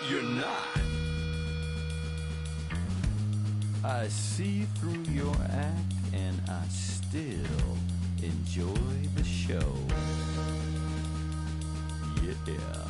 you're not. I see through your act and I still enjoy the show. Yeah.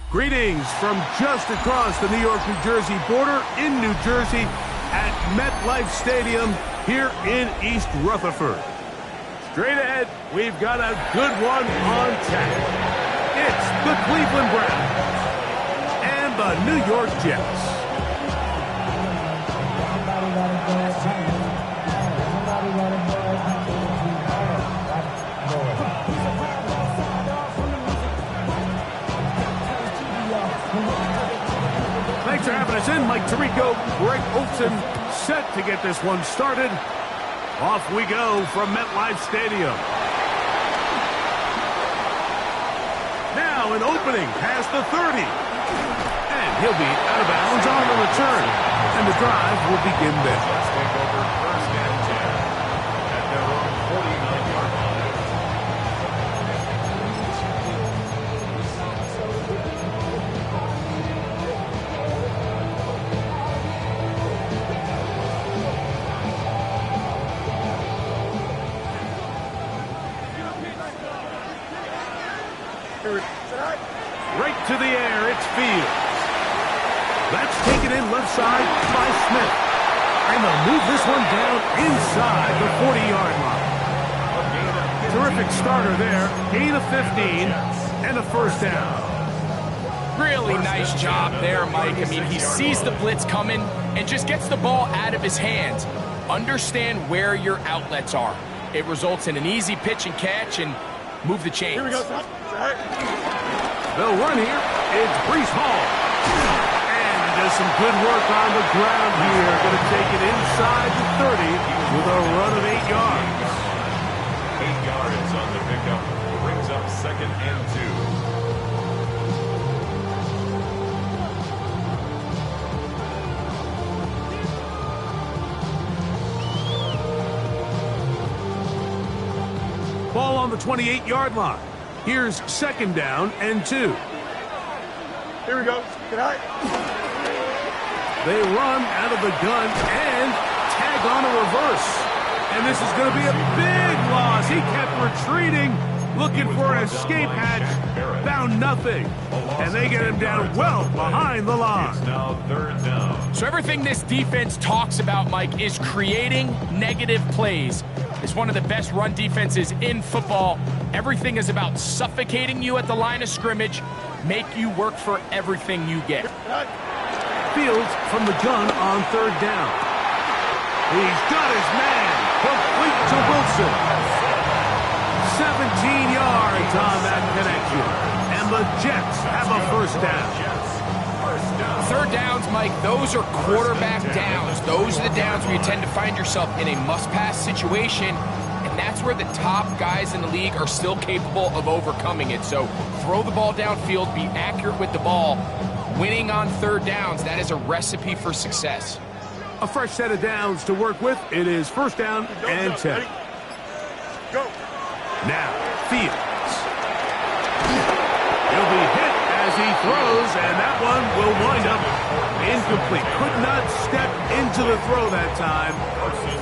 Greetings from just across the New York-New Jersey border in New Jersey at MetLife Stadium here in East Rutherford. Straight ahead, we've got a good one on tap. It's the Cleveland Browns and the New York Jets. Thanks for having us in. Mike Tirico, Greg Olson, set to get this one started. Off we go from MetLife Stadium. Now an opening past the 30. And he'll be out of bounds on the return. And the drive will begin there. Let's take over first and 10 at their own 49-yard line. Right to the air, it's Fields. That's taken in left side by Smith. And they'll move this one down inside the 40-yard line. Terrific starter there. Gain of 15 and a first down. Really nice job there, Mike. I mean, he sees the blitz coming and just gets the ball out of his hands. Understand where your outlets are. It results in an easy pitch and catch and move the chains. Here we go. They'll run here. It's Breece Hall. And he does some good work on the ground here. Going to take it inside the 30 with a run of 8 yards. 8 yards on the pickup. Brings up second and 2. Ball on the 28-yard line. Here's second down and 2. Here we go. Good night. They run out of the gun and tag on a reverse. And this is going to be a big loss. He kept retreating, looking for an escape hatch. Found nothing. And they get him down well behind the line. It's now third down. So everything this defense talks about, Mike, is creating negative plays. It's one of the best run defenses in football. Everything is about suffocating you at the line of scrimmage, make you work for everything you get. Fields from the gun on third down. He's got his man. Complete to Wilson. 17 yards on that connection. And the Jets have a first down. Third downs, Mike, those are quarterback downs. Those are the downs where you tend to find yourself in a must-pass situation, and that's where the top guys in the league are still capable of overcoming it. So throw the ball downfield, be accurate with the ball. Winning on third downs, that is a recipe for success. A fresh set of downs to work with. It is first down and 10. Go. Now, Fields. He'll be hit as he throws, and that one will wind up incomplete. Could not step into the throw that time.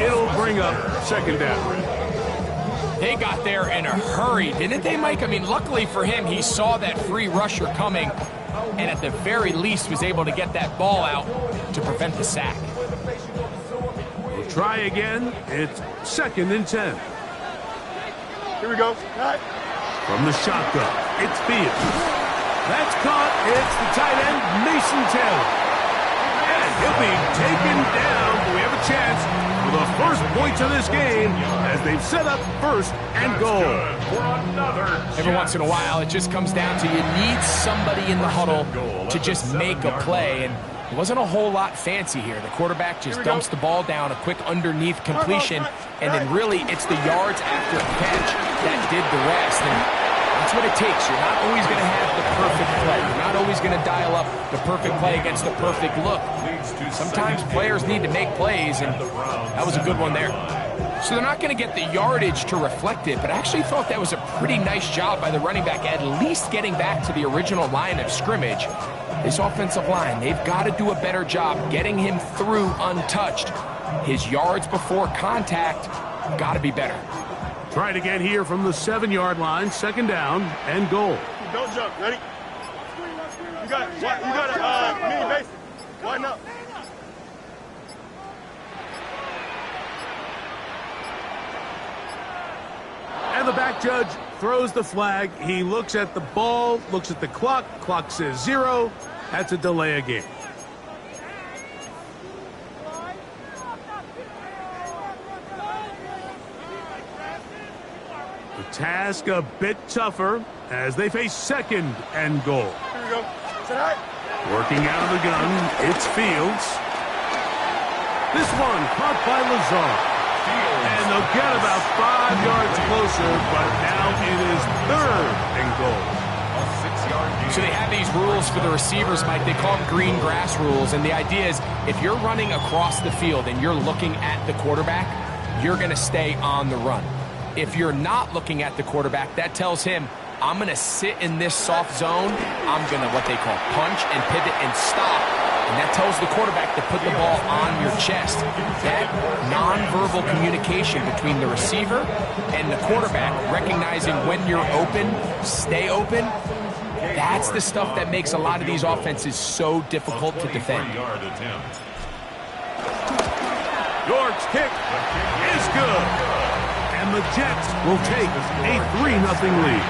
It'll bring up second down. They got there in a hurry, didn't they, Mike? I mean, luckily for him, he saw that free rusher coming, and at the very least was able to get that ball out to prevent the sack. We'll try again. It's second and 10. Here we go. Night. From the shotgun, it's Fields. That's caught. It's the tight end, Mason Taylor. And he'll be taken down. We have a chance for the first points of this game as they've set up first and goal. Every once in a while, it just comes down to you need somebody in the huddle to just make a play. And it wasn't a whole lot fancy here. The quarterback just dumps the ball down, a quick underneath completion, and then really it's the yards after catch that did the rest. And that's what it takes. You're not always going to have the perfect play. You're not always going to dial up the perfect play against the perfect look. Sometimes players need to make plays, and that was a good one there. So they're not going to get the yardage to reflect it, but I actually thought that was a pretty nice job by the running back, at least getting back to the original line of scrimmage. This offensive line, they've got to do a better job getting him through untouched. His yards before contact got to be better. Try it again here from the 7-yard line, second down and goal. Don't jump. Ready? You got a mini base. Why not? And the back judge throws the flag. He looks at the ball, looks at the clock. Clock says 0. That's a delay of game. The task a bit tougher as they face second and goal. Here we go. Sit high. Working out of the gun, it's Fields. This one caught by Lazar. And they'll get about 5 yards closer, but now it is third and goal. So they have these rules for the receivers, Mike. They call them green grass rules. And the idea is if you're running across the field and you're looking at the quarterback, you're going to stay on the run. If you're not looking at the quarterback, that tells him, I'm going to sit in this soft zone. I'm going to, what they call, punch and pivot and stop. And that tells the quarterback to put the ball on your chest. That nonverbal communication between the receiver and the quarterback, recognizing when you're open, stay open, that's the stuff that makes a lot of these offenses so difficult to defend. York's kick is good. And the Jets will take a 3-0 lead.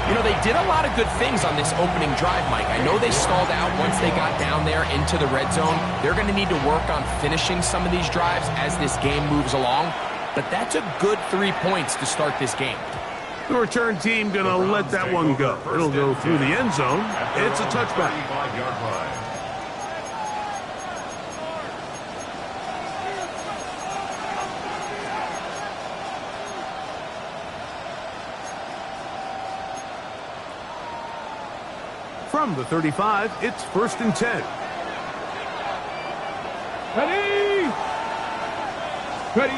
You know, they did a lot of good things on this opening drive, Mike. I know they stalled out once they got down there into the red zone. They're going to need to work on finishing some of these drives as this game moves along. But that's a good 3 points to start this game. The return team going to let that one go. It'll go through the end zone. It's a touchback. From the 35, it's 1st and 10. Ready? Ready?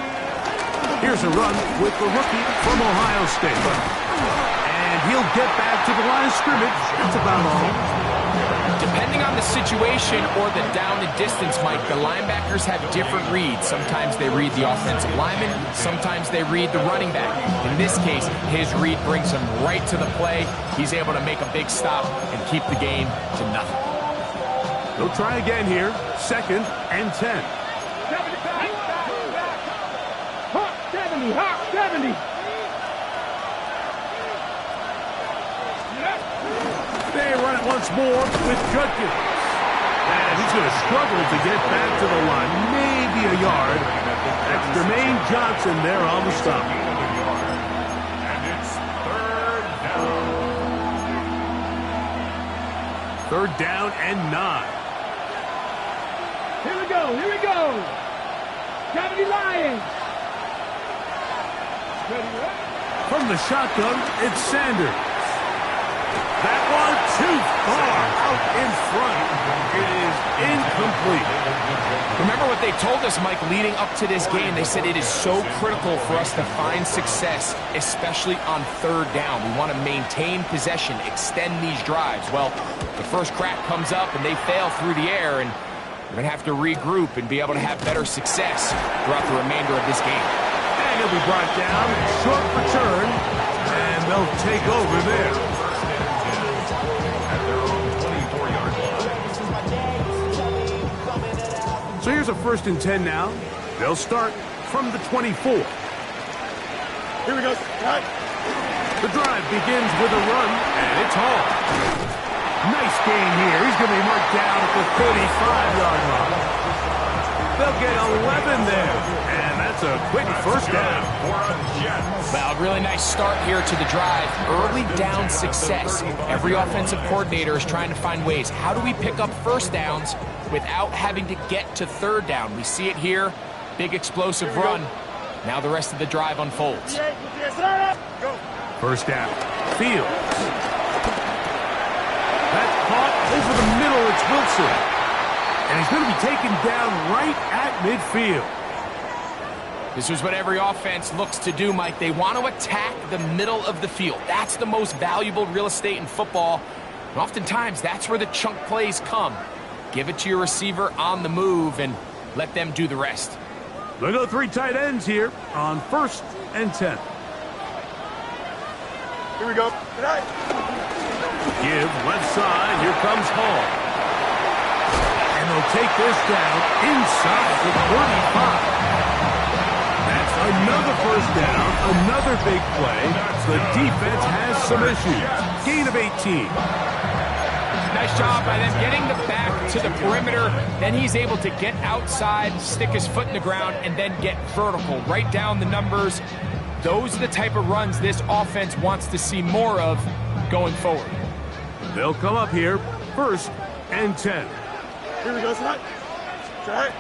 Here's a run with the rookie from Ohio State. And he'll get back to the line of scrimmage. That's about all. Depending on the situation or the down and distance, Mike, the linebackers have different reads. Sometimes they read the offensive lineman. Sometimes they read the running back. In this case, his read brings him right to the play. He's able to make a big stop and keep the game to nothing. They'll try again here. 2nd and 10. 70. They run it once more with Judkins. And he's going to struggle to get back to the line. Maybe a yard. That's Jermaine Johnson there on the stop. And it's 3rd down. 3rd down and 9. Here we go. 70 Lions. From the shotgun, it's Sanders. That one too far out in front. It is incomplete. Remember what they told us, Mike, leading up to this game. They said it is so critical for us to find success, especially on 3rd down. We want to maintain possession, extend these drives. Well, the first crack comes up and they fail through the air, and we're going to have to regroup and be able to have better success throughout the remainder of this game. And he'll be brought down, short return, and they'll take over there. At their own 24-yard line. So here's a 1st and 10 now. They'll start from the 24. Here we go. Right. The drive begins with a run, and it's Hall. Nice gain here. He's going to be marked down at the 35-yard line. They'll get 11 there, and that's a quick 1st down. Well, a really nice start here to the drive. Early down success. Every offensive coordinator is trying to find ways. How do we pick up 1st downs without having to get to 3rd down? We see it here. Big explosive run. Now the rest of the drive unfolds. 1st down. Fields. That's caught over the middle. It's Wilson. And he's going to be taken down right at midfield. This is what every offense looks to do, Mike. They want to attack the middle of the field. That's the most valuable real estate in football. And oftentimes, that's where the chunk plays come. Give it to your receiver on the move and let them do the rest. They'll go 3 tight ends here on 1st and 10. Here we go. Good night. Give left side. Here comes Hall. And they'll take this down inside the 35. That's another first down, another big play. The defense has some issues. Gain of 18. Nice job by them getting the back to the perimeter. Then he's able to get outside, stick his foot in the ground, and then get vertical. Write down the numbers. Those are the type of runs this offense wants to see more of going forward. They'll come up here, 1st and 10. Here we go, Scott. Try.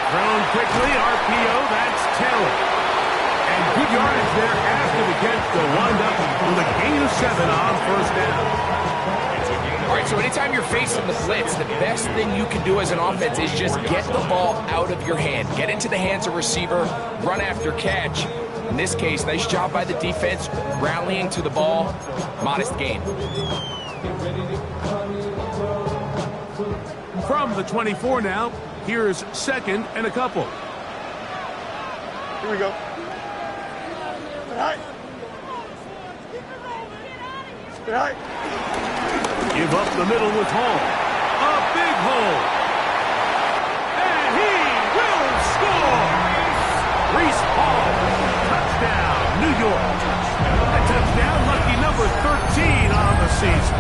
Thrown quickly, RPO, that's Taylor. And good yardage there after the catch. They'll wind up with a gain of 7 on 1st down. All right, so anytime you're facing the blitz, the best thing you can do as an offense is just get the ball out of your hand. Get into the hands of receiver, run after catch. In this case, nice job by the defense, rallying to the ball, modest gain. From the 24 now, here's 2nd and a couple. Here we go. All right. All right. Give up the middle with Hall. A big hole. And he will score. Reese Hall. Touchdown, New York. A touchdown, lucky number 13 on the season.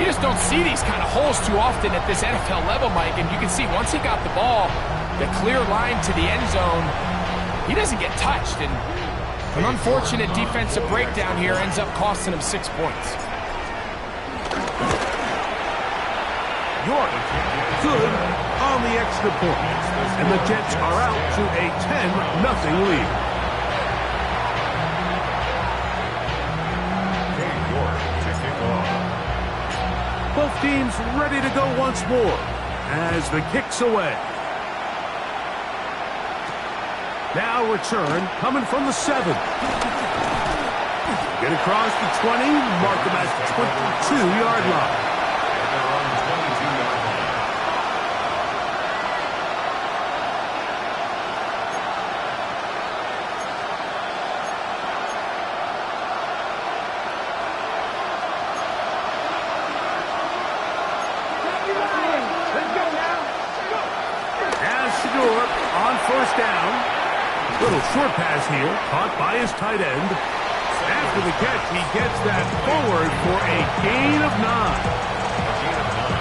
You just don't see these kind of holes too often at this NFL level, Mike. And you can see once he got the ball, the clear line to the end zone, he doesn't get touched. And an unfortunate defensive breakdown here ends up costing him 6 points. York, good on the extra point. And the Jets are out to a 10-0 lead. Both teams ready to go once more as the kick's away. Now return coming from the 7. Get across the 20, mark them at the 22-yard line. On 1st down. Little short pass here, caught by his tight end. After the catch, he gets that forward for a gain of 9.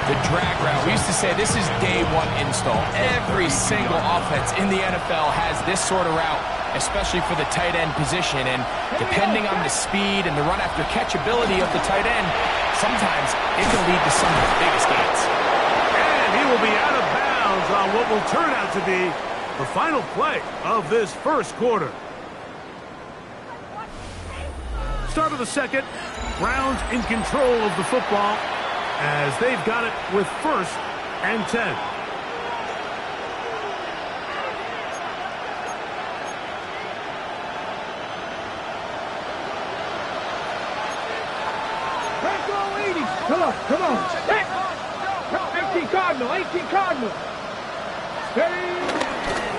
The drag route. We used to say this is day 1 install. Every single offense in the NFL has this sort of route, especially for the tight end position. And depending on the speed and the run after catch ability of the tight end, sometimes it can lead to some of the biggest gains. And he will be out of bounds on what will turn out to be the final play of this 1st quarter. Start of the 2nd. Browns in control of the football as they've got it with 1st and 10. Come on. 18 Cardinal. Steady.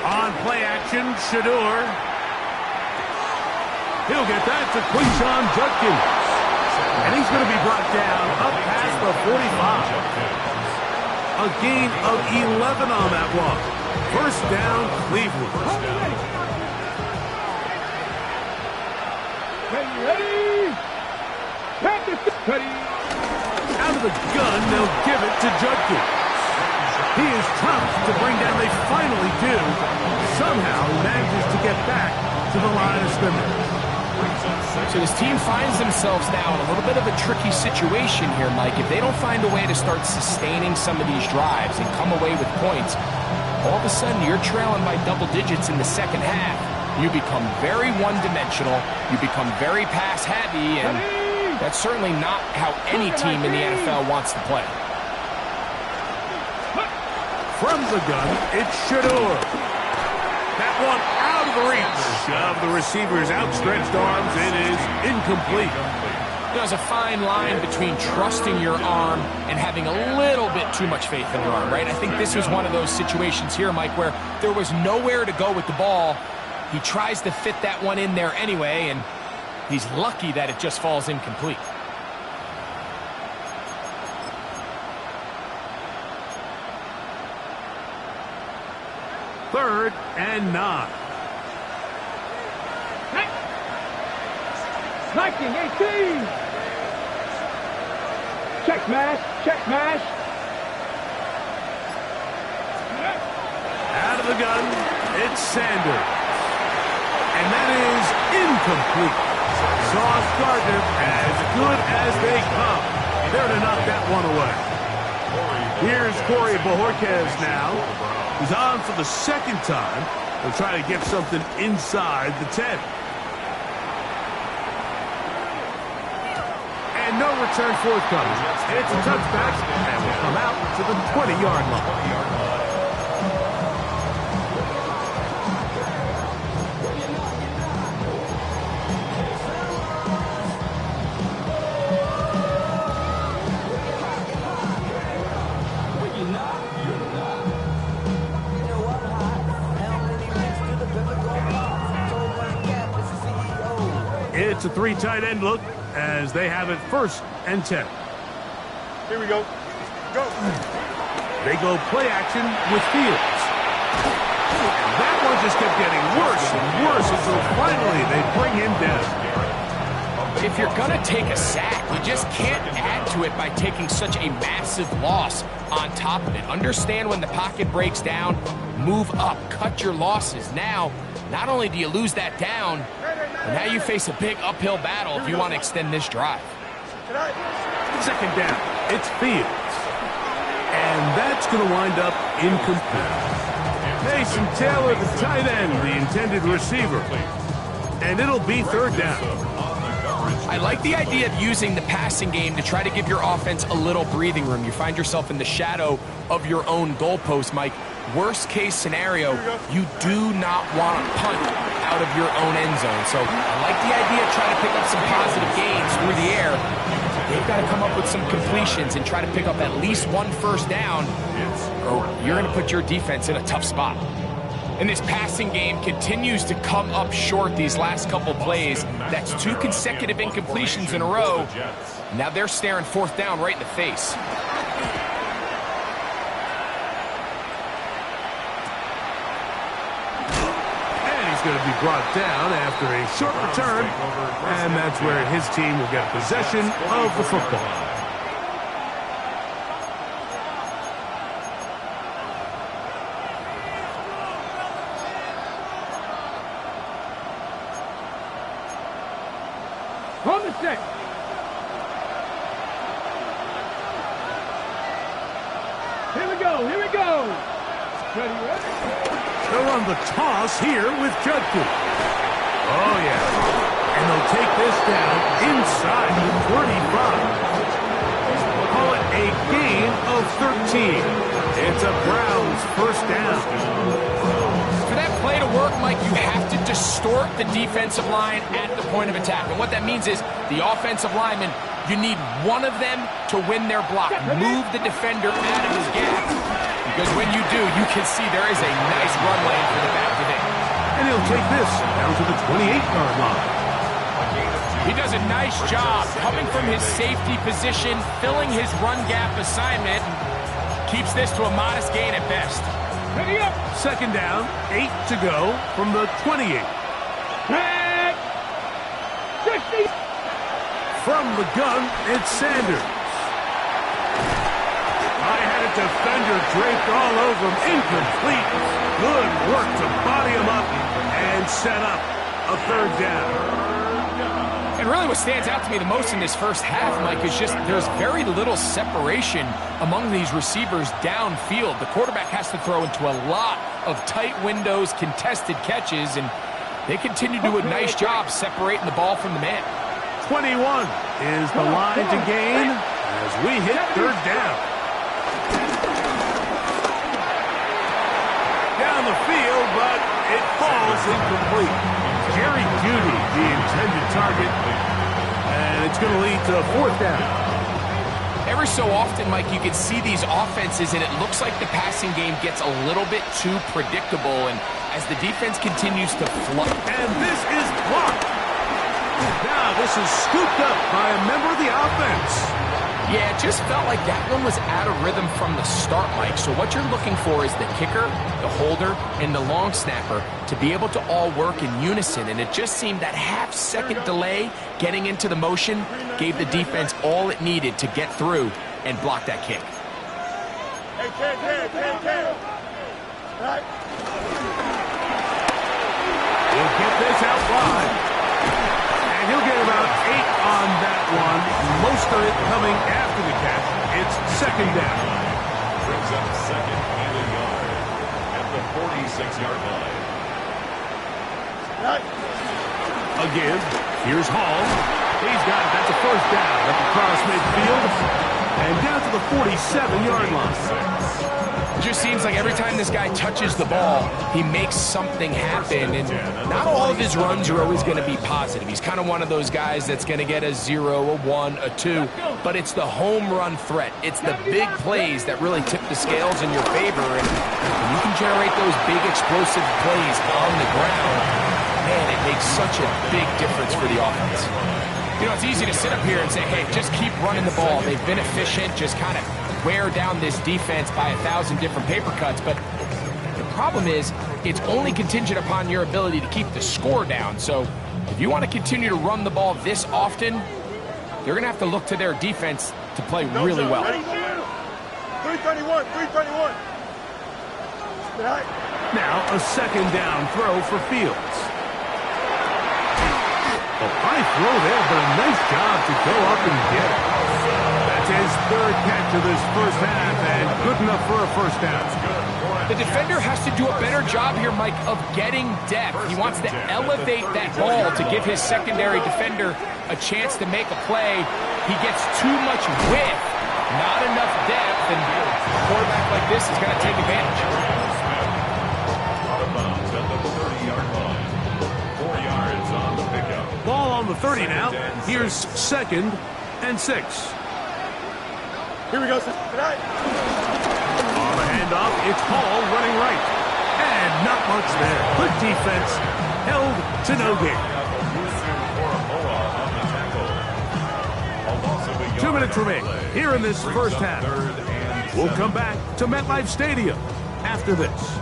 On play action, Shador. He'll get that to Quinshon Judkins. And he's going to be brought down up past the 45. A gain of 11 on that one. 1st down, Cleveland. Ready. Out of the gun, they'll give it to Judkins. He is tough to bring down. They finally do. Somehow he manages to get back to the line of scrimmage. So this team finds themselves now in a little bit of a tricky situation here, Mike. If they don't find a way to start sustaining some of these drives and come away with points, all of a sudden you're trailing by double digits in the 2nd half. You become very one-dimensional. You become very pass-heavy, and that's certainly not how any team in the NFL wants to play. From the gun, it's Shador. That one out of the reach of the receiver's outstretched arms. It is incomplete. There's a fine line between trusting your arm and having a little bit too much faith in your arm, right? I think this was one of those situations here, Mike, where there was nowhere to go with the ball. He tries to fit that one in there anyway, and he's lucky that it just falls incomplete. Third and 9. Viking 18. Check smash. Check smash. Out of the gun, it's Sanders. And that is incomplete. Sauce Gardner, as good as they come. There to knock that one away. Here's Corey Bojorquez now. He's on for the second time. He'll try to get something inside the 10. And no return forthcoming. It's a touchback, and will come out to the 20-yard line. It's a 3 tight end look as they have it 1st and 10. Here we go. Go. They go play action with Fields. And that one just kept getting worse and worse until finally they bring him down. If you're going to take a sack, you just can't add to it by taking such a massive loss on top of it. Understand when the pocket breaks down, move up, cut your losses. Now, not only do you lose that down, but now you face a big uphill battle if you want to extend this drive. Second down, it's Fields. And that's going to wind up incomplete. Mason Taylor, the tight end, the intended receiver. And it'll be 3rd down. I like the idea of using the passing game to try to give your offense a little breathing room. You find yourself in the shadow of your own goalpost, Mike. Worst case scenario, you do not want to punt out of your own end zone. So I like the idea of trying to pick up some positive gains through the air. They've got to come up with some completions and try to pick up at least 1 first down, or you're going to put your defense in a tough spot. And this passing game continues to come up short these last couple plays. That's 2 consecutive incompletions in a row. Now they're staring 4th down right in the face. Going to be brought down after a short return, and that's where his team will get possession of the football. On the set. Here we go. Here we go. Ready, ready. They'll run the toss here with Judkey. Oh, yeah. And they'll take this down inside the 35. Call it a gain of 13. It's a Browns 1st down. For that play to work, Mike, you have to distort the defensive line at the point of attack. And what that means is the offensive lineman, you need one of them to win their block. Move the defender out of his gap. Because when you do, you can see there is a nice run lane for the back to hit. And he'll take this down to the 28-yard line. He does a nice job coming from his safety position, filling his run gap assignment, keeps this to a modest gain at best. Ready up. 2nd down, 8 to go from the 28. Back. 60. From the gun, it's Sanders. I had a defender draped all over him. Incomplete. Good work to body him up and set up a 3rd down. And really what stands out to me the most in this first half, Mike, is just there's very little separation among these receivers downfield. The quarterback has to throw into a lot of tight windows, contested catches, and they continue to do a nice job separating the ball from the man. 21 is the line to gain as we hit 3rd down. Down the field, but it falls incomplete. Jerry Jeudy, the intended target, and it's going to lead to a 4th down. Every so often, Mike, you can see these offenses, and it looks like the passing game gets a little bit too predictable. And as the defense continues to flood. And this is blocked. Now this is scooped up by a member of the offense. Yeah, it just felt like that one was out of rhythm from the start, Mike. So what you're looking for is the kicker, the holder, and the long snapper to be able to all work in unison. And it just seemed that half-second delay getting into the motion gave the defense all it needed to get through and block that kick. Hey, Cam. Right. He'll get this out wide. And he'll get about 8 on that one. Most of it coming after the catch. It's second down. Brings up second and a yard at the 46-yard line. Right. Again, here's Hall. He's got it. That's a first down up across midfield. And down to the 47-yard line. It just seems like every time this guy touches the ball, he makes something happen. And not all of his runs are always going to be positive. He's kind of one of those guys that's going to get a 0, a 1, a 2. But it's the home run threat. It's the big plays that really tip the scales in your favor. And when you can generate those big explosive plays on the ground, man, it makes such a big difference for the offense. You know, it's easy to sit up here and say, hey, just keep running the ball. They've been efficient, just kind of wear down this defense by 1,000 different paper cuts. But the problem is, it's only contingent upon your ability to keep the score down. So if you want to continue to run the ball this often, they're going to have to look to their defense to play really well. 331. Right. Now a second down throw for Fields. A high throw there, but a nice job to go up and get it. That's his third catch of this first half, and good enough for a first down. The defender has to do a better job here, Mike, of getting depth. He wants to elevate that ball to give his secondary defender a chance to make a play. He gets too much width, not enough depth, and a quarterback like this is going to take advantage. Out of bounds at the 30-yard line. 4 yards on the pickup. Ball on the 30 now. Here's second and 6. Here we go, sir. Right. On the handoff, it's Hall running right. And not much there. Good defense. Held to no gain. 2 minutes remain here in this first half. We'll come back to MetLife Stadium after this.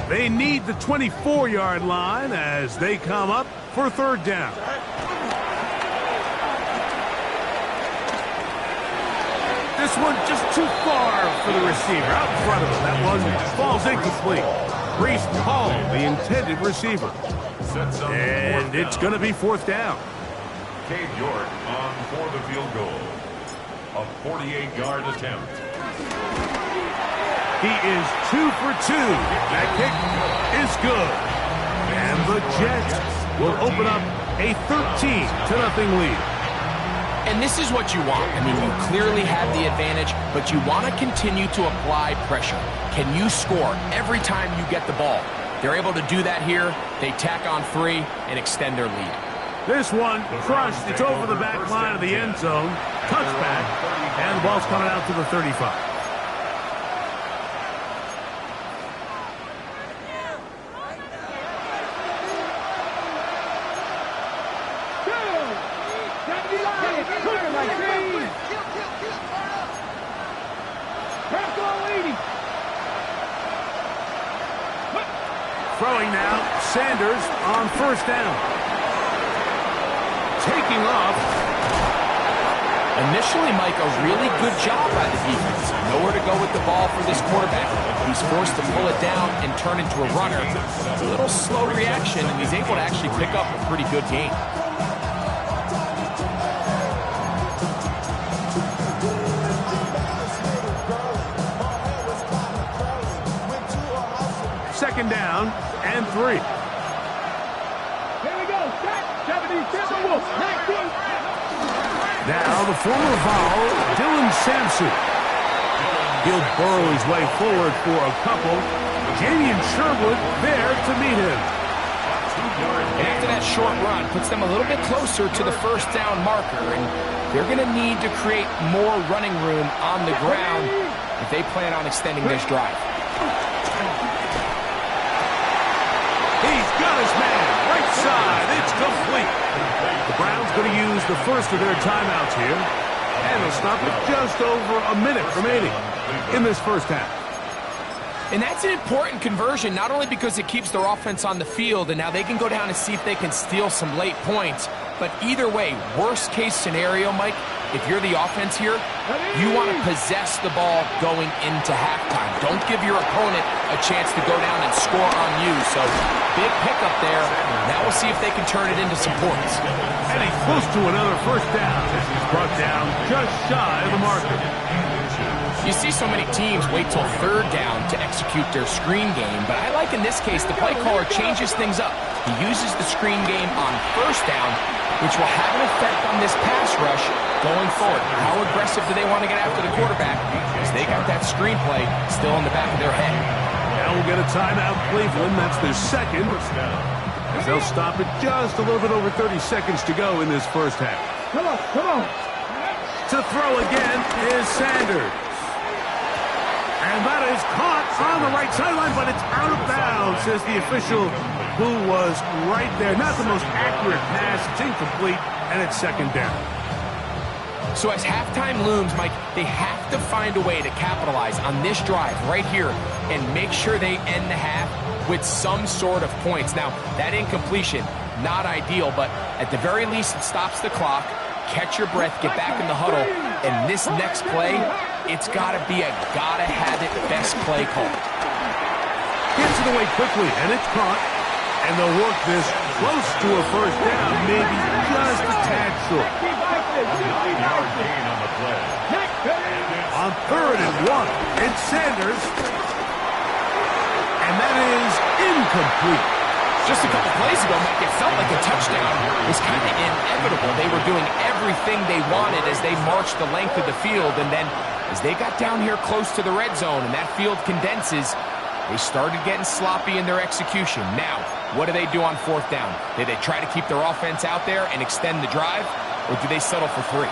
They need the 24-yard line as they come up for third down. This one just too far for the receiver. Out in front of him. That one falls incomplete. Brees Hall, the intended receiver. And it's going to be fourth down. Cade York on for the field goal. A 48-yard attempt. He is 2 for 2. That kick is good. And the Jets will open up a 13-0 lead. And this is what you want. I mean, you clearly have the advantage, but you want to continue to apply pressure. Can you score every time you get the ball? They're able to do that here. They tack on 3 and extend their lead. This one crushed. It's over the back line of the end zone. Touchback. And the ball's coming out to the 35. Throwing now, Sanders on first down. Taking off. Initially, Mike, a really good job by the defense. Nowhere to go with the ball for this quarterback. He's forced to pull it down and turn into a runner. It's a little slow reaction, and he's able to actually pick up a pretty good gain. Second down and 3. Here we go. Set. 77 Wolf. 19. Now the former Vol, Dylan Sampson. He'll burrow his way forward for a couple. Jamie and Sherwood there to meet him. And after that short run, puts them a little bit closer to the first down marker. And they're going to need to create more running room on the ground if they plan on extending this drive. He's got his man. Right side. It's complete. The Browns going to use the first of their timeouts here. And they'll stop with just over a minute remaining in this first half. And that's an important conversion, not only because it keeps their offense on the field, and now they can go down and see if they can steal some late points. But either way, worst case scenario, Mike, if you're the offense here, you want to possess the ball going into halftime. Don't give your opponent a chance to go down and score on you. So big pickup there. Now we'll see if they can turn it into some points. And he's close to another first down as he's brought down just shy of the marker. You see so many teams wait till third down to execute their screen game, but I like in this case the play caller changes things up. He uses the screen game on first down, which will have an effect on this pass rush going forward. How aggressive do they want to get after the quarterback? Because they got that screen play still in the back of their head. Now we'll get a timeout, Cleveland. That's their second. As they'll stop it just a little bit over 30 seconds to go in this first half. Come on, come on. To throw again is Sanders. And that is caught on the right sideline, but it's out of bounds, says the official who was right there. Not the most accurate pass. It's incomplete, and it's second down. So as halftime looms, Mike, they have to find a way to capitalize on this drive right here and make sure they end the half with some sort of points. Now, that incompletion, not ideal, but at the very least, it stops the clock. Catch your breath, get back in the huddle, and this next play, it's got to be a gotta-have-it best play call. Gets it away quickly, and it's caught. And they'll work this close to a first down, maybe just a tad short. 9-yard gain on the play. On 3rd and 1, it's Sanders. And that is incomplete. Just a couple plays ago, Mike, it felt like a touchdown was kind of inevitable. They were doing everything they wanted as they marched the length of the field, and then as they got down here close to the red zone and that field condenses, they started getting sloppy in their execution. Now, what do they do on 4th down? Do they try to keep their offense out there and extend the drive, or do they settle for 3?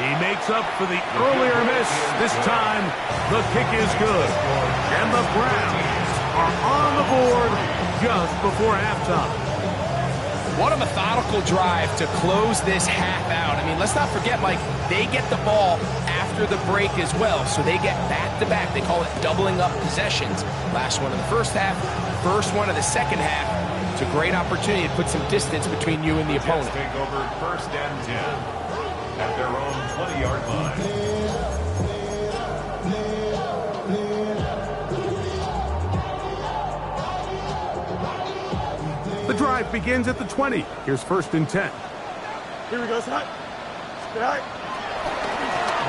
He makes up for the earlier miss. This time, the kick is good. And the Browns are on the board just before halftime. What a methodical drive to close this half out. I mean, let's not forget, Mike, they get the ball after the break as well, so they get back-to-back. They call it doubling up possessions. Last one of the first half, first one of the second half. It's a great opportunity to put some distance between you and the opponent. Take over 1st and 10 at their own 20-yard line. The drive begins at the 20. Here's 1st and 10. Here we go, son. All right.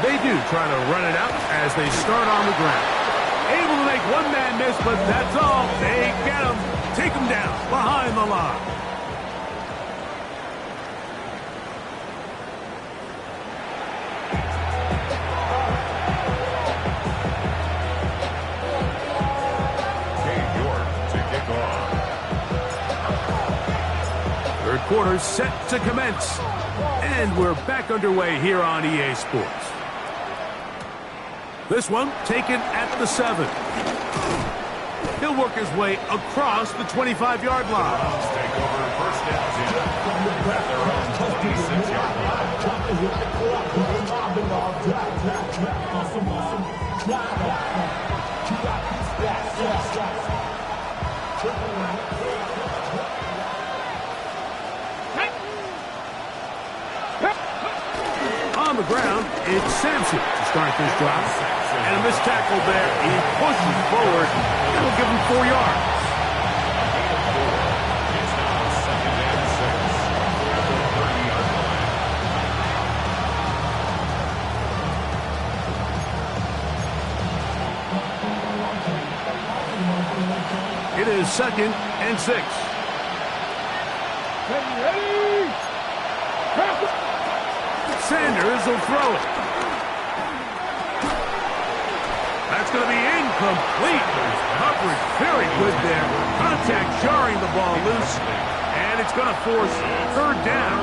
They do try to run it out as they start on the ground. Able to make one man miss, but that's all. They get him. Take him down behind the line. Third quarter set to commence. And we're back underway here on EA Sports. This one taken at the 7. He'll work his way across the 25-yard line. Browns take over 1st and 10 at their own 26-yard On the ground, it's Sampson to start this drive. And a missed tackle there. He pushes forward. That'll give him 4 yards. It's now 2nd and 6 at the 30-yard line. It is 2nd and 6. Ready? Sanders will throw it. That's going to be incomplete. Coverage very good there. Contact jarring the ball loose. And it's going to force third down.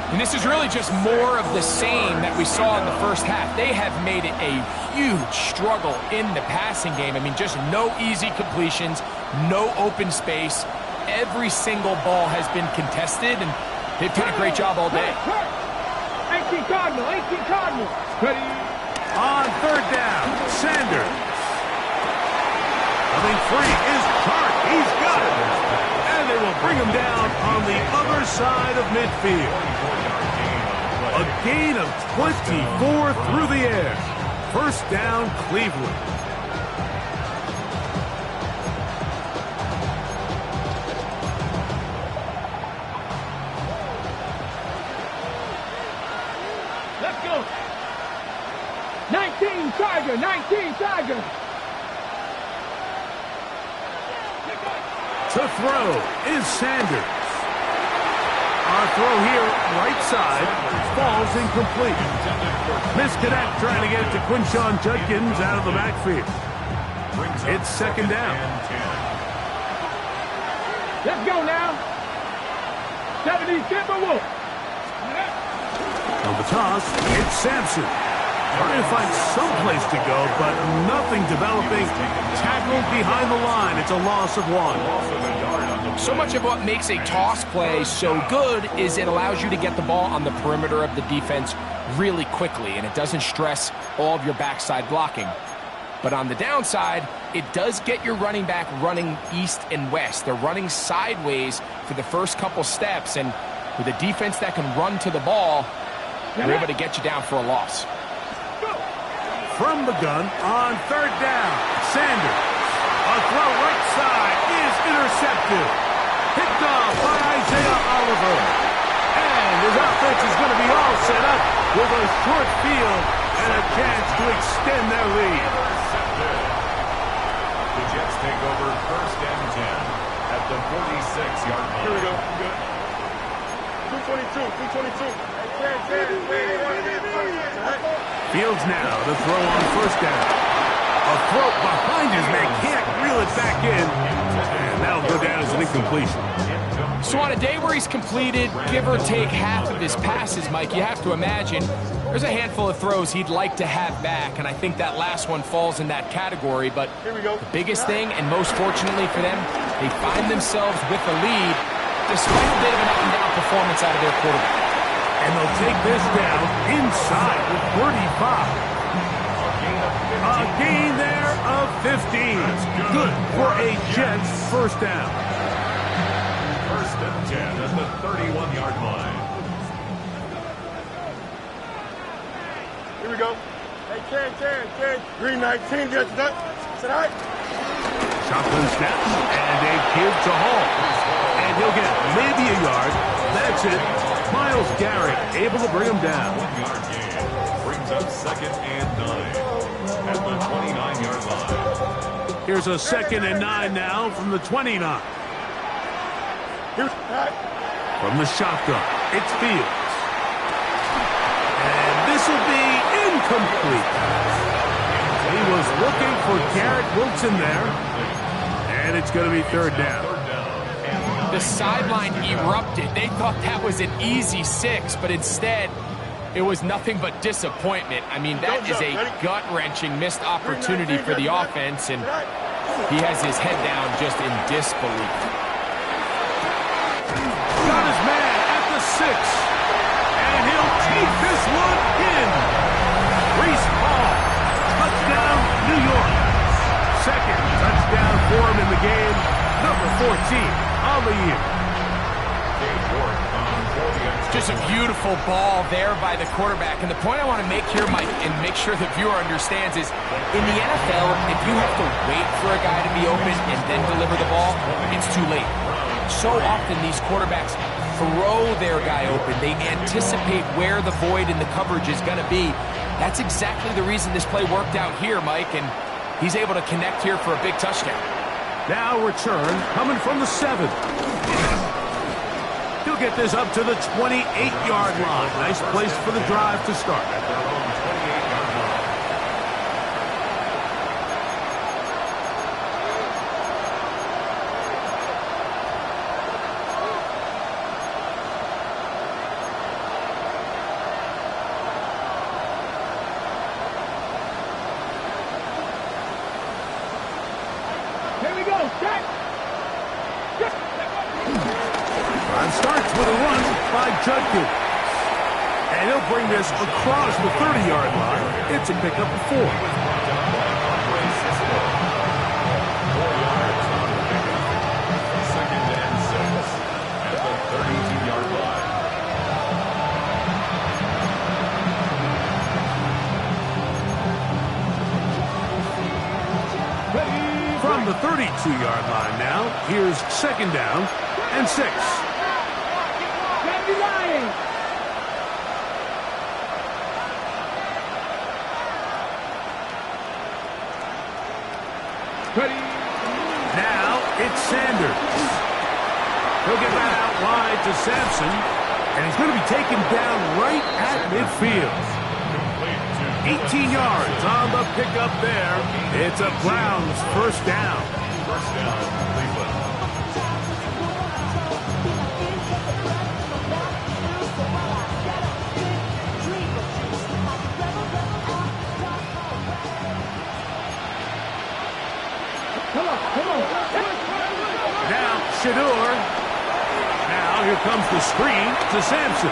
And this is really just more of the same that we saw in the first half. They have made it a huge struggle in the passing game. I mean, just no easy completions, no open space. Every single ball has been contested, and they've done a great job all day. 18 Cardinal, 18 Cardinal. Ready? On third down, Sanders. Coming free is Hart. He's got it. And they will bring him down on the other side of midfield. A gain of 24 through the air. First down, Cleveland. Let's go. 19 Tiger, 19 Tiger. To throw is Sanders. Our throw here, right side, falls incomplete. Misconnect trying to get it to Quinshawn Judkins out of the backfield. It's second down. Let's go now. 70 Timberwolves. On the toss, it's Sampson. Trying to find some place to go, but nothing developing. Tackled behind the line. It's a loss of one. So much of what makes a toss play so good is it allows you to get the ball on the perimeter of the defense really quickly, and it doesn't stress all of your backside blocking. But on the downside, it does get your running back running east and west. They're running sideways for the first couple steps, and with a defense that can run to the ball, they're able to get you down for a loss. From the gun on third down, Sanders. A throw right side is intercepted. Picked off by Isaiah Oliver. And his offense is going to be all set up with a short field and a chance to extend their lead. The Jets take over first and 10 at the 46-yard line. Here we go. Good. 222. Fields now to throw on first down. A throw behind his man, can't reel it back in. And that'll go down as an incompletion. So on a day where he's completed, give or take half of his passes, Mike, you have to imagine there's a handful of throws he'd like to have back, and I think that last one falls in that category. But the biggest thing, and most fortunately for them, they find themselves with a lead despite a bit of an up-and-down performance out of their quarterback. And they'll take this down inside with 35. A gain there of 15. Good for a Jets first down. First and 10 at the 31-yard line. Here we go. Hey, Karen. Green 19, Jets nut. Sit high. Shotgun snaps and a give to Hall. And he'll get maybe a yard. That's it. Myles Garrett able to bring him down. 1-yard gain brings up second and 9 at the 29-yard line. Here's a second and 9 now from the 29. From the shotgun, it's Fields. And this will be incomplete. He was looking for Garrett Wilson there. And it's going to be third down. The sideline erupted. They thought that was an easy 6, but instead, it was nothing but disappointment. I mean, that is a gut-wrenching missed opportunity for the offense, and he has his head down just in disbelief. Got his man at the 6, and he'll take this one in. Reese Hall, touchdown, New York. Second touchdown for him in the game, number 14 on the year. Just a beautiful ball there by the quarterback. And the point I want to make here, Mike, and make sure the viewer understands is, in the NFL, if you have to wait for a guy to be open and then deliver the ball, it's too late. So often these quarterbacks throw their guy open. They anticipate where the void in the coverage is going to be. That's exactly the reason this play worked out here, Mike, and he's able to connect here for a big touchdown. Now return coming from the 7. He'll get this up to the 28-yard line. Nice place for the drive to start. one starts with a run by Judkins. And he'll bring this across the 30-yard line. It's a pickup of 4. 4 yards on the pickup. 2nd and 6 at the 32-yard line. From the 32-yard line now, here's 2nd down and 6. Now it's Sanders. He'll get that out wide to Sampson, and he's going to be taken down right at midfield. 18 yards on the pickup there. It's a Browns first down. First down, Cleveland. Now Shador. Now here comes the screen to Sampson.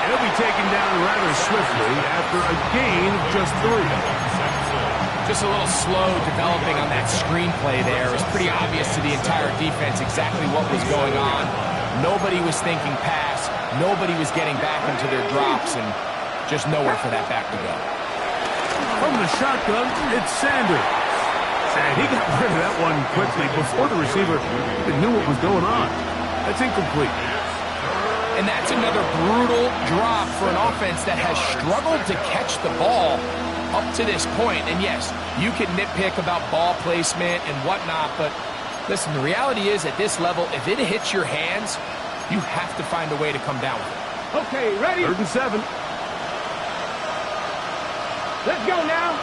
He'll be taken down rather swiftly after a gain of just 3. Just a little slow developing on that screenplay there. It was pretty obvious to the entire defense exactly what was going on. Nobody was thinking pass. Nobody was getting back into their drops, and just nowhere for that back to go. From the shotgun, it's Sanders. And he got rid of that one quickly before the receiver even knew what was going on. That's incomplete. And that's another brutal drop for an offense that has struggled to catch the ball up to this point. And yes, you can nitpick about ball placement and whatnot, but listen, the reality is at this level, if it hits your hands, you have to find a way to come down with it. Okay, ready? 3rd and 7. Let's go now.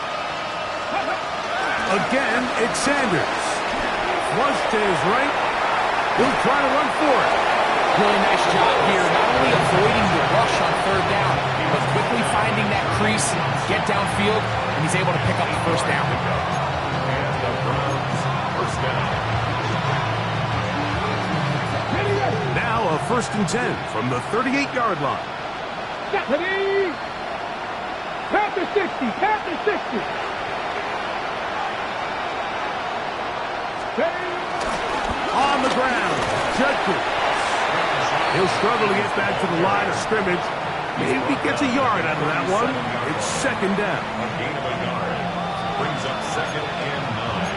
Again, it's Sanders. Flush to his right. He'll try to run for it. Really nice job here, not only avoiding the rush on 3rd down, but quickly finding that crease, get downfield, and he's able to pick up the first down. And the Browns first down. Now a 1st and 10 from the 38-yard line. Ready? Panther 60, Panther 60. On the ground, Judkins. He'll struggle to get back to the line of scrimmage. Maybe gets a yard out of that one. It's 2nd down. A gain of a yard. Brings up 2nd and 9.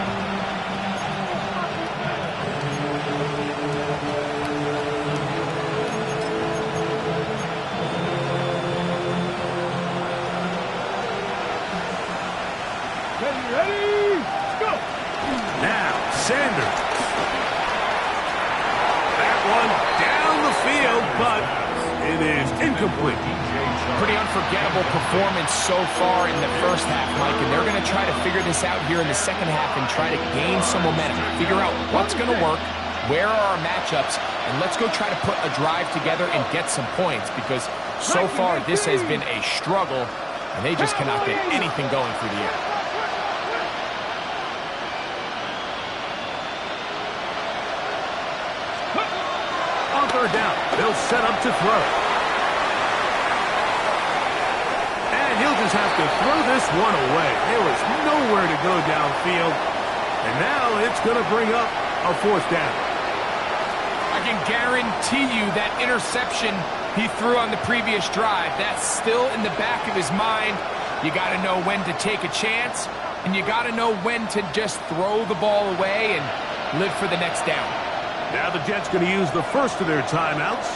Ready? Go! Now, Sanders. That one down the field, but it is incomplete. Pretty unforgettable performance so far in the first half, Mike, and they're going to try to figure this out here in the second half and try to gain some momentum, figure out what's going to work, where are our matchups, and let's go try to put a drive together and get some points, because so far this has been a struggle, and they just cannot get anything going through the air. On 3rd down, they'll set up to throw. And he'll just have to throw this one away. There was nowhere to go downfield. And now it's going to bring up a 4th down. I can guarantee you that interception he threw on the previous drive, that's still in the back of his mind. You got to know when to take a chance, and you got to know when to just throw the ball away and live for the next down. Now the Jets going to use the first of their timeouts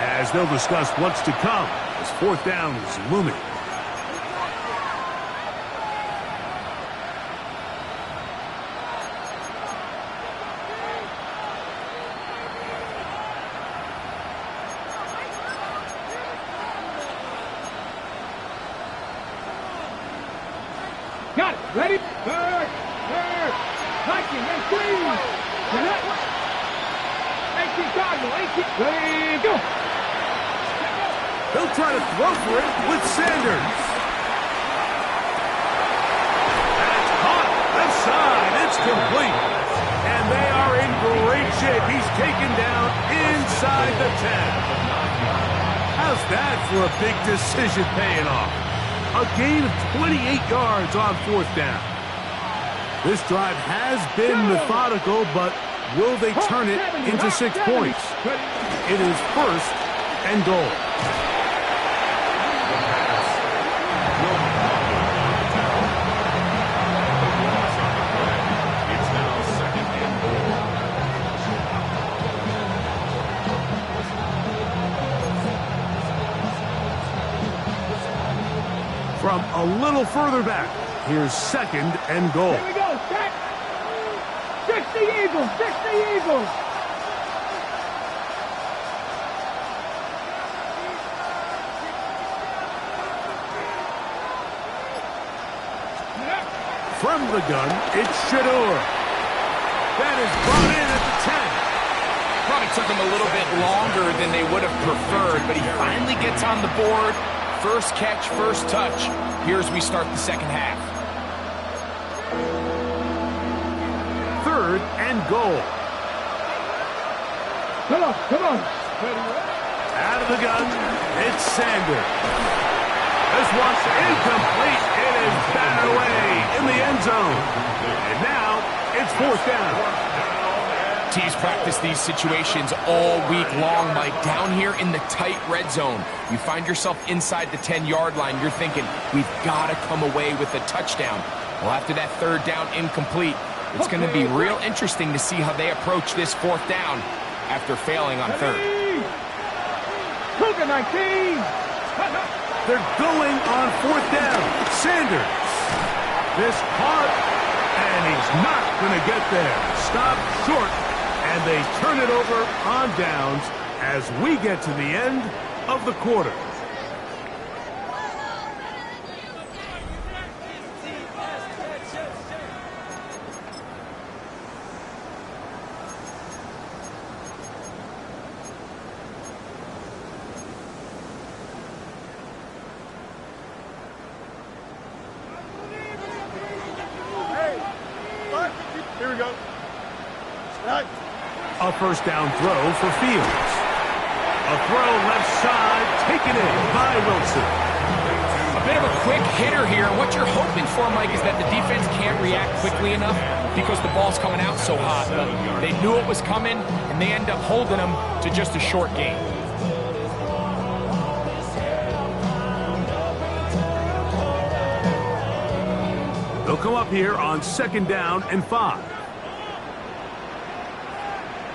as they'll discuss what's to come as 4th down is looming. Got it. Ready? Third. Viking, and 3. Connect. 18 Cardinal, 18. Ready, go. He'll try to throw for it with Sanders. That's caught. Left side. It's complete. And they are in great shape. He's taken down inside the 10. How's that for a big decision paying off? A gain of 28 yards on 4th down. This drive has been methodical, but will they turn it into 6 points? It is 1st and goal. From a little further back, here's 2nd and goal. Here we go, set. 60 Eagles, 60 Eagles. From the gun, it's Shador. That is brought in at the 10. Probably took him a little bit longer than they would have preferred, but he finally gets on the board. First catch, first touch. Here as we start the 2nd half. 3rd and goal. Come on, come on. Out of the gun, it's Sanders. This one's incomplete. It is batted away in the end zone. And now it's 4th down. Teams practice these situations all week long, Mike. Down here in the tight red zone, you find yourself inside the 10-yard line. You're thinking, we've got to come away with a touchdown. Well, after that 3rd down incomplete, it's going to be real interesting to see how they approach this 4th down after failing on 3rd. Cougar 19. They're going on 4th down. Sanders. This hard, and he's not going to get there. Stop short, and they turn it over on downs as we get to the end of the quarter. Here we go. Right. A 1st down throw for Fields. A throw left side, taken in by Wilson. A bit of a quick hitter here. What you're hoping for, Mike, is that the defense can't react quickly enough because the ball's coming out so hot. But they knew it was coming, and they end up holding them to just a short gain. They'll come up here on 2nd down and 5.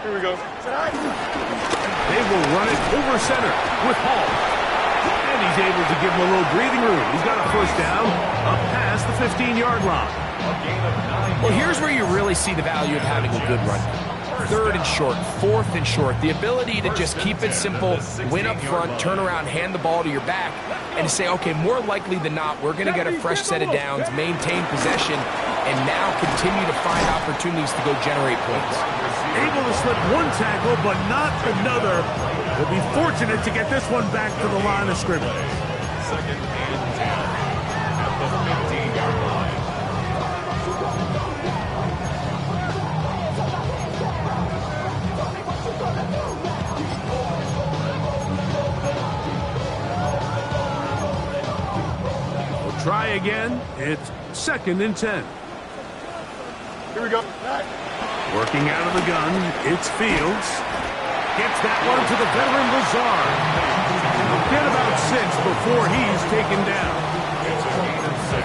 Here we go. They will run it over center with Hall. And he's able to give him a little breathing room. He's got a 1st down up past the 15-yard line. Well, here's where you really see the value of having a good run. 3rd and short, 4th and short. The ability to just keep it simple, win up front, turn around, hand the ball to your back, and to say, okay, more likely than not, we're going to get a fresh set of downs, maintain possession, and now continue to find opportunities to go generate points. Able to slip one tackle, but not another. They'll be fortunate to get this one back to the line of scrimmage. 2nd and 10 at the 15-yard line. We'll try again. It's 2nd and 10. Here we go. Working out of the gun, it's Fields. Gets that one to the veteran Lazard. He'll get about 6 before he's taken down. It's a gain of 6.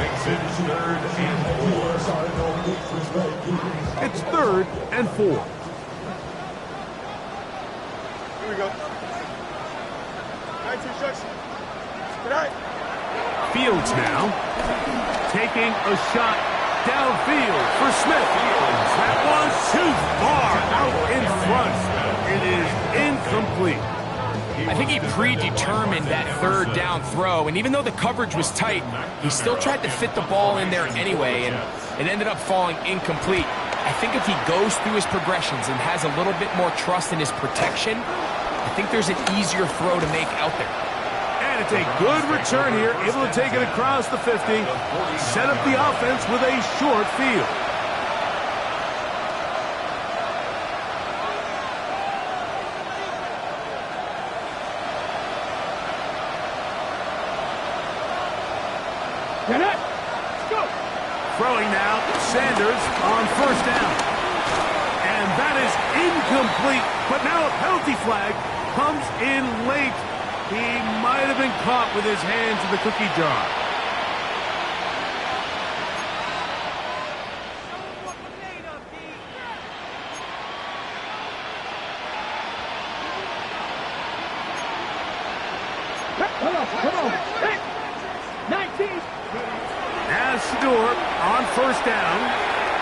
Makes it 3rd and 4. It's 3rd and 4. Here we go. 19 shots. Good night. Fields now taking a shot downfield for Smith. That one's too far out in front. It is incomplete. I think he predetermined that 3rd down throw, and even though the coverage was tight, he still tried to fit the ball in there anyway, and it ended up falling incomplete. I think if he goes through his progressions and has a little bit more trust in his protection, I think there's an easier throw to make out there. And it's a good return here, able to take it across the 50, set up the offense with a short field. throwing now. Sanders on first down. And that is incomplete. But now a penalty flag comes in late. He might have been caught with his hands in the cookie jar. Come on. Hey, 19. As Shador on first down.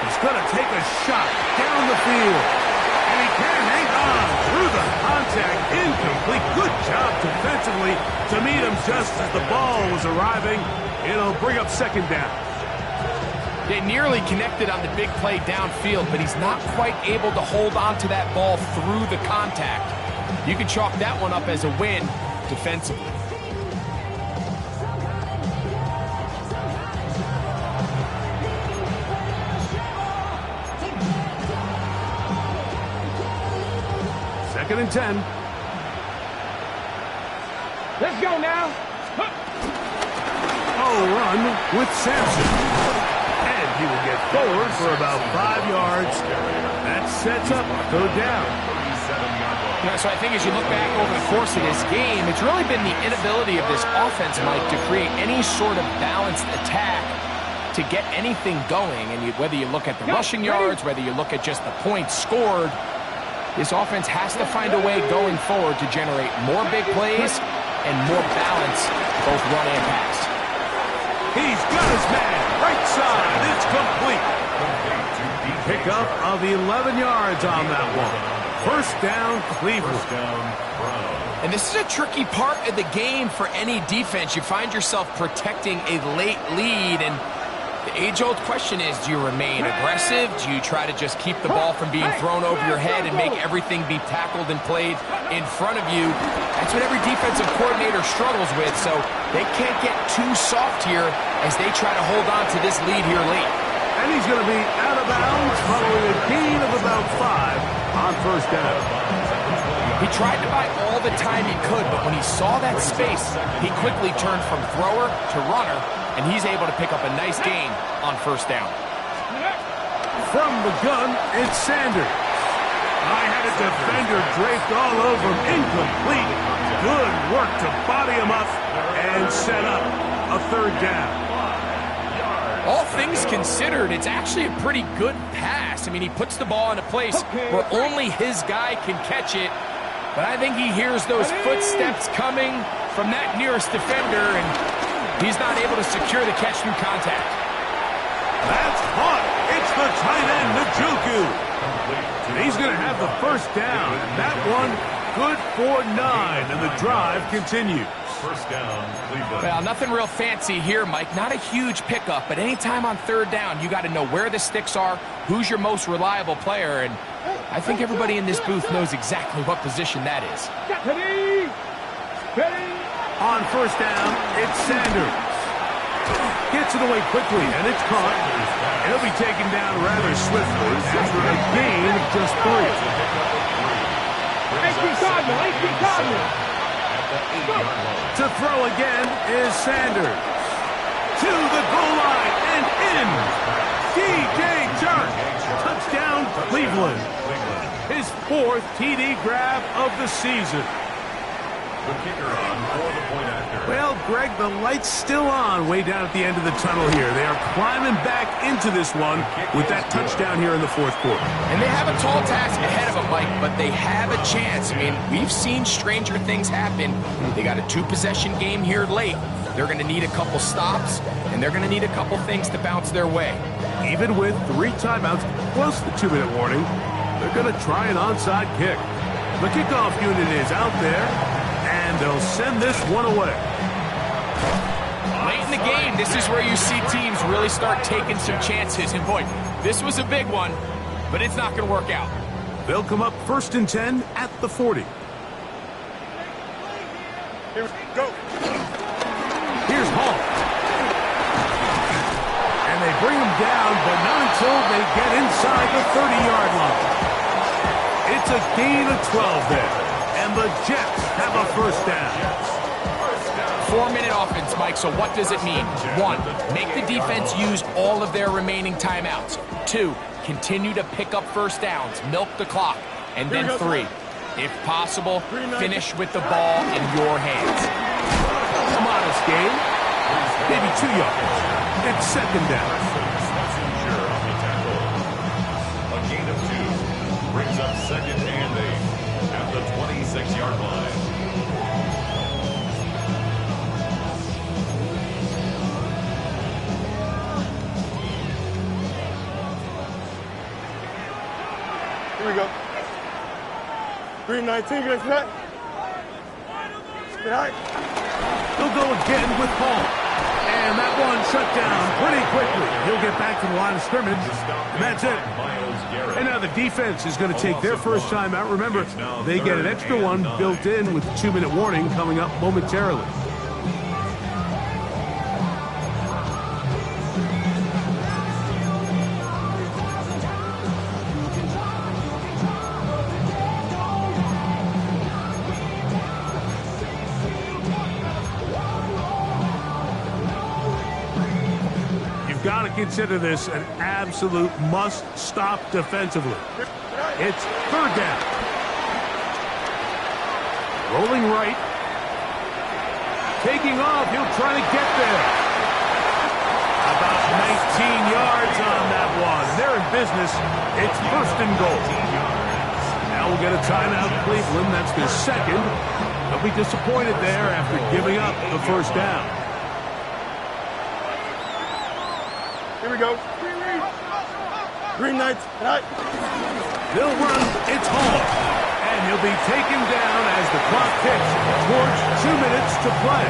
He's going to take a shot down the field. And he can hang on through the contact. Incomplete. Good job defensively to meet him just as the ball was arriving. It'll bring up second down. They nearly connected on the big play downfield, but he's not quite able to hold on to that ball through the contact. You can chalk that one up as a win defensively. Second and 10. Let's go now. Run with Sampson. And he will get forward for about 5 yards. That sets up third down. So I think as you look back over the course of this game, it's really been the inability of this offense, Mike, to create any sort of balanced attack to get anything going. And whether you look at the rushing yards, whether you look at just the points scored, this offense has to find a way going forward to generate more big plays and more balance, both run and pass. He's got his man. Right side. It's complete. Pickup of 11 yards on that one. First down, Cleveland. And this is a tricky part of the game for any defense. You find yourself protecting a late lead, and the age-old question is, do you remain aggressive? Do you try to just keep the ball from being thrown over your head and make everything be tackled and played in front of you? That's what every defensive coordinator struggles with, so they can't get too soft here as they try to hold on to this lead here late. And he's going to be out of bounds following a gain of about 5 on first down. He tried to buy all the time he could, but when he saw that space, he quickly turned from thrower to runner, and he's able to pick up a nice gain on first down. From the gun, it's Sanders. I had a defender draped all over him. Incomplete. Good work to body him up and set up a third down. All things considered, it's actually a pretty good pass. I mean, he puts the ball in a place where only his guy can catch it. But I think he hears those footsteps coming from that nearest defender, and he's not able to secure the catch through contact. That's hot. It's the tight end, Njoku. And he's going to have the first down. That one good for 9, and the drive continues. First down, Cleveland. Well, nothing real fancy here, Mike. Not a huge pickup, but anytime on third down, you got to know where the sticks are, who's your most reliable player, and I think everybody in this booth knows exactly what position that is. On first down, it's Sanders. Gets it away quickly, and it's caught. He'll be taken down rather swiftly after a gain of just 3. To throw again is Sanders. To the goal line and in. DJ Chark. Touchdown, Cleveland. His 4th TD grab of the season. The kicker on for the point after. Well, Greg, the light's still on way down at the end of the tunnel here. They are climbing back into this one with that touchdown here in the 4th quarter. And they have a tall task ahead of them, Mike, but they have a chance. I mean, we've seen stranger things happen. They got a 2-possession game here late. They're going to need a couple stops, and they're going to need a couple things to bounce their way. Even with 3 timeouts plus the 2-minute warning, they're going to try an onside kick. The kickoff unit is out there, and they'll send this one away. Late in the game, this is where you see teams really start taking some chances. And boy, this was a big one, but it's not going to work out. They'll come up 1st and 10 at the 40. Here we go. Here's Hall. And they bring him down, but not until they get inside the 30-yard line. It's a gain of 12 there, and the Jets have a first down. 4-minute offense, Mike, so what does it mean? 1, make the defense use all of their remaining timeouts. 2, continue to pick up first downs, milk the clock. And then 3, if possible, finish with the ball in your hands. A modest game, maybe 2 yards. It's second down. A gain of 2 brings up second and 8 at the 26-yard line. Here we go. 319, get that. Get out. He'll go again with Paul. And that one shut down pretty quickly. He'll get back to the line of scrimmage, and that's it. And now the defense is going to take their first time out. Remember, they get an extra one built in with a 2-minute warning coming up momentarily. Got to consider this an absolute must-stop defensively. It's third down. Rolling right. Taking off. He'll try to get there. About 19 yards on that one. They're in business. It's first and goal. Now we'll get a timeout, Cleveland. That's their second. They'll be disappointed there after giving up the first down. Here we go. Green Knights. They'll run. It's Hall. And he'll be taken down as the clock ticks towards 2 minutes to play.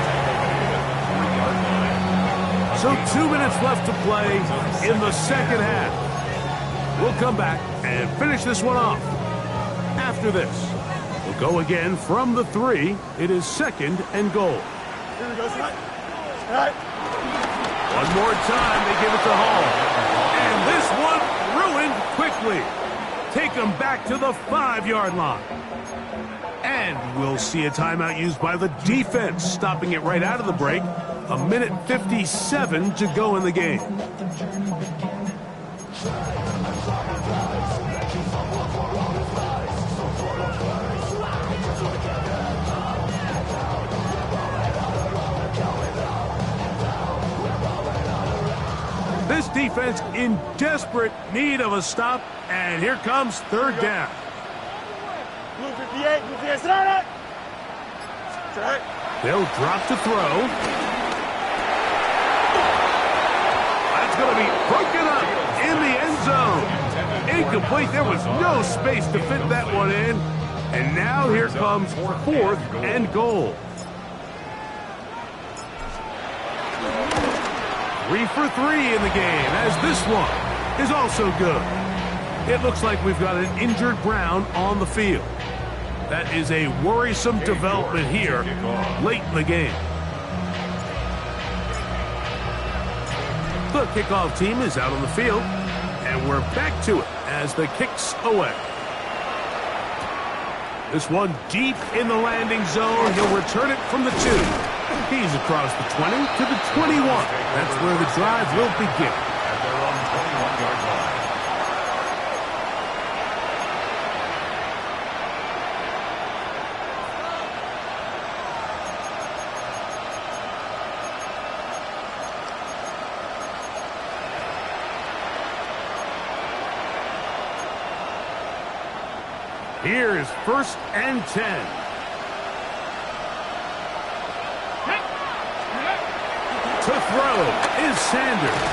So 2 minutes left to play in the second half. We'll come back and finish this one off. After this, we'll go again from the 3. It is second and goal. Here we go, tonight. One more time, they give it to Hall. And this one ruined quickly. Take them back to the 5-yard line. And we'll see a timeout used by the defense, stopping it right out of the break. 1:57 to go in the game. This defense in desperate need of a stop, and here comes third down. Blue 58, Blue 58, start it! They'll drop to throw. That's going to be broken up in the end zone. Incomplete. There was no space to fit that one in. And now here comes fourth and goal. 3 for 3 in the game, as this one is also good. It looks like we've got an injured Brown on the field. That is a worrisome development here late in the game. The kickoff team is out on the field, and we're back to it as the kick's away. This one deep in the landing zone. He'll return it from the 2. He's across the 20 to the 21. That's where the drive will begin. At their own 21-yard line. Here is first and 10. To throw is Sanders.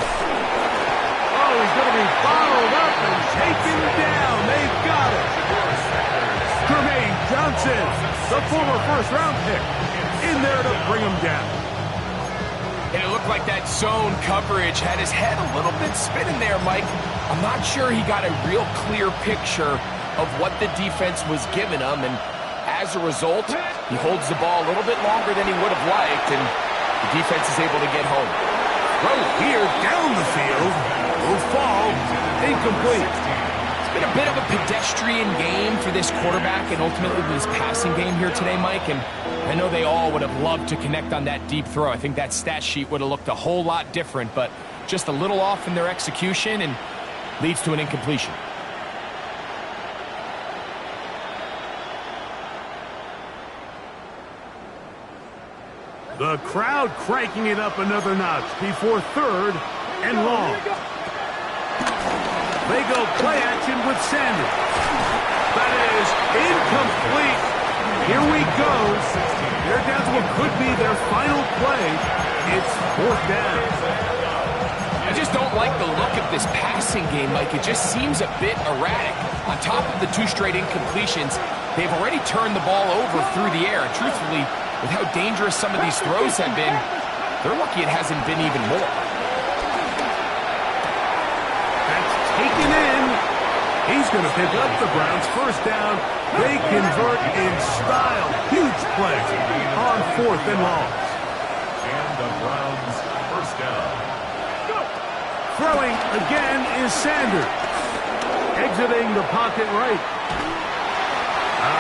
Oh, he's going to be followed up and taken down. They've got it. Jermaine Johnson, the former first-round pick, in there to bring him down. And it looked like that zone coverage had his head a little bit spinning there, Mike. I'm not sure he got a real clear picture of what the defense was giving him, and as a result, he holds the ball a little bit longer than he would have liked, and the defense is able to get home. Throw here down the field will fall incomplete. been a bit of a pedestrian game for this quarterback and ultimately this passing game here today, Mike. And I know they all would have loved to connect on that deep throw. I think that stat sheet would have looked a whole lot different, but just a little off in their execution and leads to an incompletion. The crowd cranking it up another notch before 3rd and long. They go play action with Sanders. That is incomplete. Here we go. They're down to what could be their final play. It's 4th down. I just don't like the look of this passing game, Mike. It just seems a bit erratic. On top of the 2 straight incompletions, they've already turned the ball over through the air. And truthfully, with how dangerous some of these throws have been, they're lucky it hasn't been even more. That's taken in. He's going to pick up the Browns' 1st down. They convert in style. Huge play on 4th and long. And the Browns' 1st down. Throwing again is Sanders. Exiting the pocket right.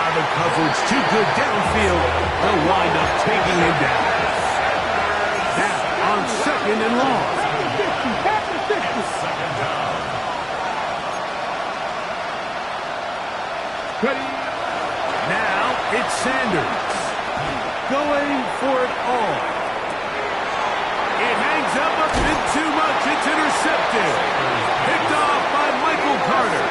The coverage too good downfield. They'll wind up taking him down. Now on 2nd and long. Second down. Now it's Sanders. Going for it all. It hangs up a bit too much. It's intercepted. Picked off by Michael Carter.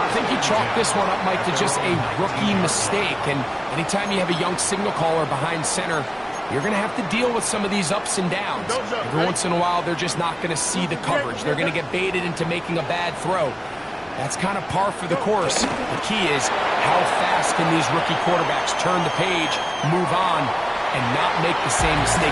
I think you chalk this one up, Mike, to just a rookie mistake. And anytime you have a young signal caller behind center, you're going to have to deal with some of these ups and downs. Every once in a while, they're just not going to see the coverage. They're going to get baited into making a bad throw. That's kind of par for the course. The key is how fast can these rookie quarterbacks turn the page, move on, and not make the same mistake